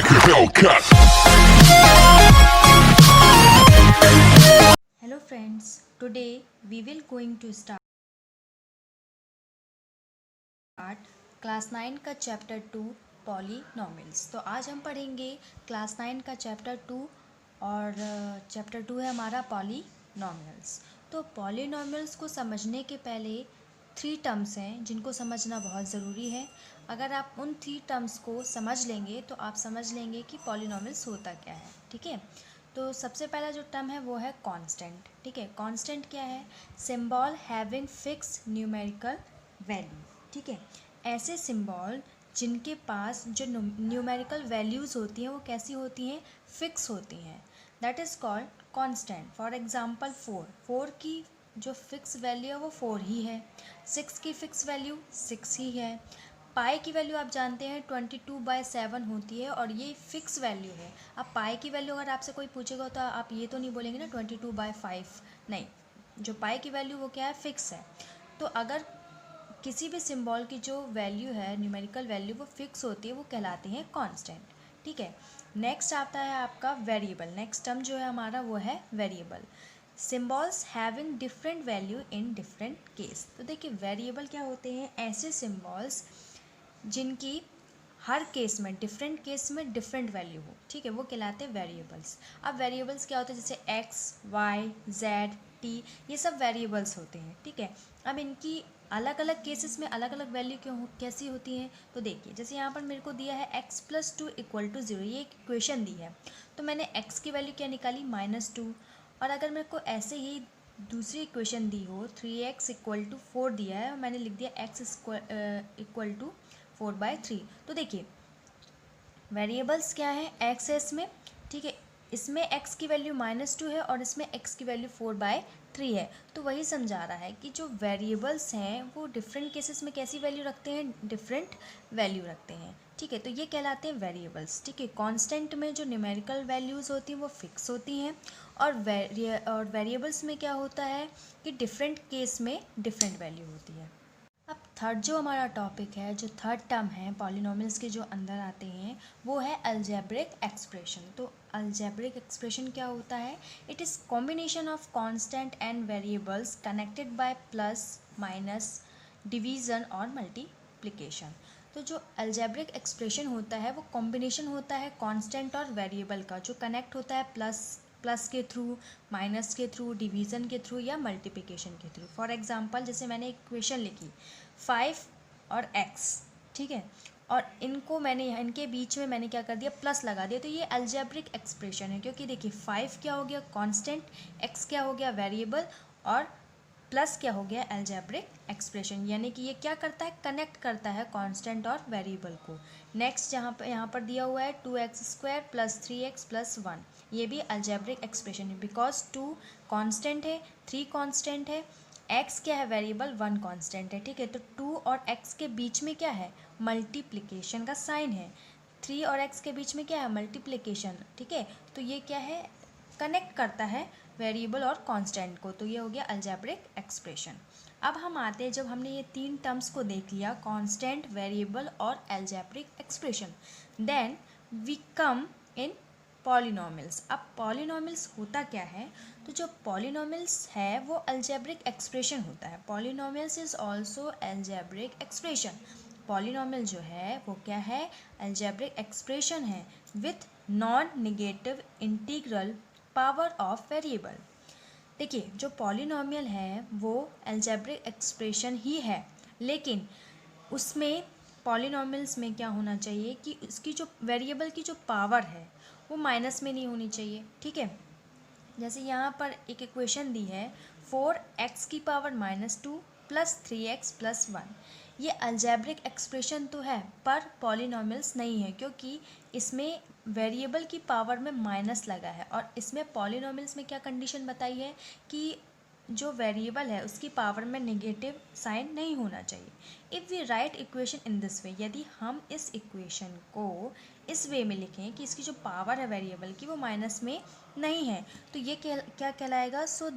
like a Hellcat. Hello friends, today we will going to start class 9 का chapter 2 पॉलीनॉमियल्स। तो आज हम पढ़ेंगे क्लास 9 का चैप्टर 2 और चैप्टर 2 है हमारा पॉलीनॉमियल्स। तो पॉलीनॉमियल्स को समझने के पहले 3 टर्म्स हैं जिनको समझना बहुत ज़रूरी है। अगर आप उन 3 टर्म्स को समझ लेंगे तो आप समझ लेंगे कि पॉलीनॉमियल्स होता क्या है। ठीक है, तो सबसे पहला जो टर्म है वो है कांस्टेंट। ठीक है, कांस्टेंट क्या है? Symbol having fix numerical value. ठीक है, ऐसे सिंबल जिनके पास जो न्यूमेरिकल वैल्यूज़ होती हैं वो कैसी होती हैं? फिक्स होती हैं। That is called constant. For example 4 की जो फिक्स वैल्यू है वो 4 ही है। 6 की फिक्स वैल्यू 6 ही है। पाई की वैल्यू आप जानते हैं 22/7 होती है और ये फिक्स वैल्यू है। अब पाई की वैल्यू अगर आपसे कोई पूछेगा तो आप ये तो नहीं बोलेंगे ना 22/5, नहीं, जो पाई की वैल्यू वो क्या है? फिक्स है। तो अगर किसी भी सिंबल की जो वैल्यू है, न्यूमेरिकल वैल्यू, वो फिक्स होती है, वो कहलाती हैं कांस्टेंट। ठीक है, नेक्स्ट आता है आपका वेरिएबल। नेक्स्ट टर्म जो है हमारा वो है variable. Symbols having different value in different case. तो देखिए वेरिएबल क्या होते हैं? ऐसे सिंबल्स जिनकी हर केस में, डिफरेंट केस में डिफरेंट वैल्यू हो। ठीक है, वो कहलाते हैं वेरिएबल्स। अब वेरिएबल्स क्या होते हैं? जैसे एक्स, वाई, जेड, टी, ये सब वेरिएबल्स होते हैं। ठीक है, अब इनकी अलग अलग केसेस में अलग अलग वैल्यू कैसी होती हैं? तो देखिए जैसे यहाँ पर मेरे को दिया है x+2 = 0, ये एक इक्वेशन दी है। तो मैंने x की वैल्यू क्या निकाली? -2। और अगर मेरे को ऐसे ही दूसरी इक्वेशन दी हो 3x = 4 दिया है और मैंने लिख दिया x = 4/3। तो देखिए वेरिएबल्स क्या है? एक्स है इसमें। ठीक है, इसमें x की वैल्यू -2 है और इसमें x की वैल्यू 4/3 है। तो वही समझा रहा है कि जो वेरिएबल्स हैं वो डिफरेंट केसेस में कैसी वैल्यू रखते हैं? डिफरेंट वैल्यू रखते हैं। ठीक है, तो ये कहलाते हैं वेरिएबल्स। ठीक है, कांस्टेंट में जो न्यूमेरिकल वैल्यूज़ होती हैं वो फिक्स होती हैं और वेरिएबल्स में क्या होता है कि डिफरेंट केस में डिफरेंट वैल्यू होती है। अब थर्ड जो हमारा टॉपिक है, जो थर्ड टर्म है पॉलिनॉमियल्स के जो अंदर आते हैं, वो है अलजेब्रिक एक्सप्रेशन। तो अलजेब्रिक एक्सप्रेशन क्या होता है? It is combination of constant and variables connected by plus, minus, division और मल्टीप्लिकेशन। तो जो अलजेब्रिक एक्सप्रेशन होता है वो कॉम्बिनेशन होता है कांस्टेंट और वेरिएबल का, जो कनेक्ट होता है प्लस के थ्रू, माइनस के थ्रू, डिवीज़न के थ्रू या मल्टीप्लिकेशन के थ्रू। फॉर एग्जांपल जैसे मैंने इक्वेशन लिखी 5 और x, ठीक है, और इनको मैंने इनके बीच में मैंने क्या कर दिया? प्लस लगा दिया। तो ये अलजेब्रिक एक्सप्रेशन है, क्योंकि देखिए 5 क्या हो गया? कांस्टेंट, x क्या हो गया? वेरिएबल, और प्लस क्या हो गया? Algebraic expression. यानी कि ये क्या करता है? कनेक्ट करता है कांस्टेंट और वेरिएबल को। नेक्स्ट यहाँ पर दिया हुआ है 2x² + 3x + 1, ये भी अलजेब्रिक एक्सप्रेशन है, बिकॉज 2 कांस्टेंट है, 3 कांस्टेंट है, x क्या है? वेरिएबल, 1 कांस्टेंट है। ठीक है, तो 2 और x के बीच में क्या है? मल्टीप्लिकेशन का साइन है। 3 और x के बीच में क्या है? मल्टीप्लिकेशन। ठीक है, तो ये क्या है? कनेक्ट करता है वेरिएबल और कांस्टेंट को। तो ये हो गया अलजेब्रिक एक्सप्रेशन। अब हम आते हैं, जब हमने ये 3 टर्म्स को देख लिया, कांस्टेंट, वेरिएबल और algebraic expression, then we come in polynomials. अब पॉलिनॉमियल्स होता क्या है? तो जो पॉलिनॉमियल्स है वो अलजेब्रिक एक्सप्रेशन होता है। Polynomials is also algebraic expression. Polynomial जो है वो क्या है? अलजेब्रिक एक्सप्रेशन है with non negative integral power of variable. देखिए जो पॉलिनॉमियल है वो अलजेब्रिक एक्सप्रेशन ही है, लेकिन उसमें पॉलिनॉमियल्स में क्या होना चाहिए कि उसकी जो वेरिएबल की जो पावर है वो माइनस में नहीं होनी चाहिए। ठीक है, जैसे यहाँ पर एक इक्वेशन दी है 4x⁻² + 3x + 1। ये अलजेब्रिक एक्सप्रेशन तो है पर पॉलिनॉमियल्स नहीं है, क्योंकि इसमें वेरिएबल की पावर में माइनस लगा है। और इसमें पॉलिनॉमियल्स में क्या कंडीशन बताई है कि जो वेरिएबल है उसकी पावर में नेगेटिव साइन नहीं होना चाहिए। If we write equation in this way, यदि हम इस इक्वेशन को इस वे में लिखें कि इसकी जो पावर है वेरिएबल की वो माइनस में नहीं है, तो ये क्या कहलाएगा? So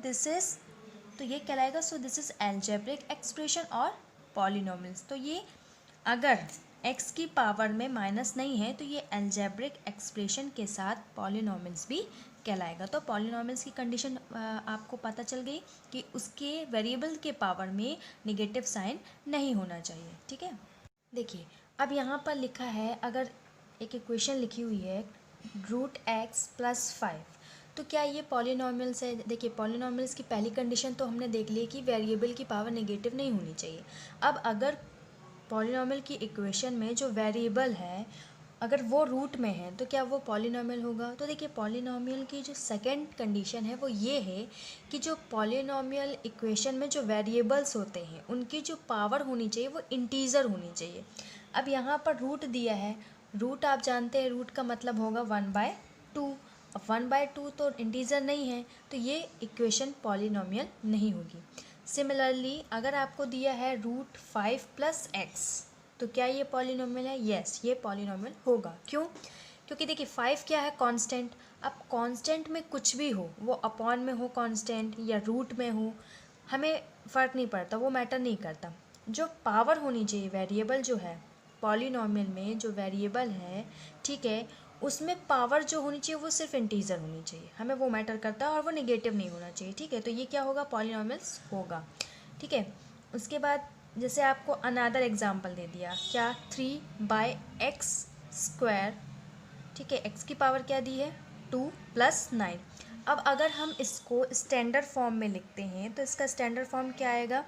this is algebraic expression और पॉलिनॉमियल्स। तो ये अगर x की पावर में माइनस नहीं है तो ये अलजेब्रिक एक्सप्रेशन के साथ पॉलिनॉमियल्स भी कहलाएगा। तो पॉलिनॉमियल्स की कंडीशन आपको पता चल गई कि उसके वेरिएबल के पावर में नेगेटिव साइन नहीं होना चाहिए। ठीक है, देखिए अब यहाँ पर लिखा है, अगर एक इक्वेशन लिखी हुई है √x+5, तो क्या ये पॉलिनॉमियल्स है? देखिए पॉलिनॉमियल्स की पहली कंडीशन तो हमने देख ली कि वेरिएबल की पावर नेगेटिव नहीं होनी चाहिए। अब अगर पॉलिनॉमियल की इक्वेशन में जो वेरिएबल है अगर वो रूट में है तो क्या वो पॉलिनॉमियल होगा? तो देखिए पॉलिनॉमियल की जो सेकंड कंडीशन है वो ये है कि जो पॉलिनॉमियल इक्वेशन में जो वेरिएबल्स होते हैं उनकी जो पावर होनी चाहिए वो इंटीजर होनी चाहिए। अब यहाँ पर रूट दिया है, रूट आप जानते हैं रूट का मतलब होगा 1/2। अब 1/2 तो इंटीजर नहीं है तो ये इक्वेशन पॉलिनॉमियल नहीं होगी। सिमिलरली अगर आपको दिया है √5+x, तो क्या ये पॉलिनॉमियल है? यस, ये पॉलिनॉमियल होगा। क्यों? क्योंकि देखिए 5 क्या है? कांस्टेंट। अब कांस्टेंट में कुछ भी हो, वो अपॉन में हो कांस्टेंट या रूट में हो, हमें फ़र्क नहीं पड़ता, वो मैटर नहीं करता। जो पावर होनी चाहिए वेरिएबल जो है पॉलिनॉमियल में, जो वेरिएबल है, ठीक है, उसमें पावर जो होनी चाहिए वो सिर्फ इंटीजर होनी चाहिए, हमें वो मैटर करता है और वो नेगेटिव नहीं होना चाहिए। ठीक है, तो ये क्या होगा? पॉलिनॉमियल्स होगा। ठीक है, उसके बाद जैसे आपको अनदर एग्जांपल दे दिया, क्या 3/x²। ठीक है, x की पावर क्या दी है? 2 + 9। अब अगर हम इसको स्टैंडर्ड फॉर्म में लिखते हैं तो इसका स्टैंडर्ड फॉर्म क्या आएगा?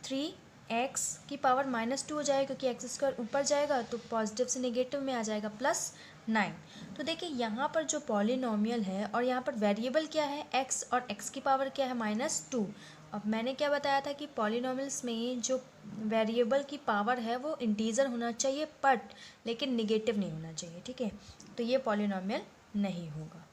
3x की पावर -2 हो जाएगा क्योंकि x² ऊपर जाएगा तो पॉजिटिव से नेगेटिव में आ जाएगा +9। तो देखिए यहाँ पर जो पॉलिनॉमियल है और यहाँ पर वेरिएबल क्या है? x, और x की पावर क्या है? -2। अब मैंने क्या बताया था कि पॉलिनॉमियल्स में जो वेरिएबल की पावर है वो इंटीजर होना चाहिए बट लेकिन नेगेटिव नहीं होना चाहिए। ठीक है, तो ये पॉलिनॉमियल नहीं होगा।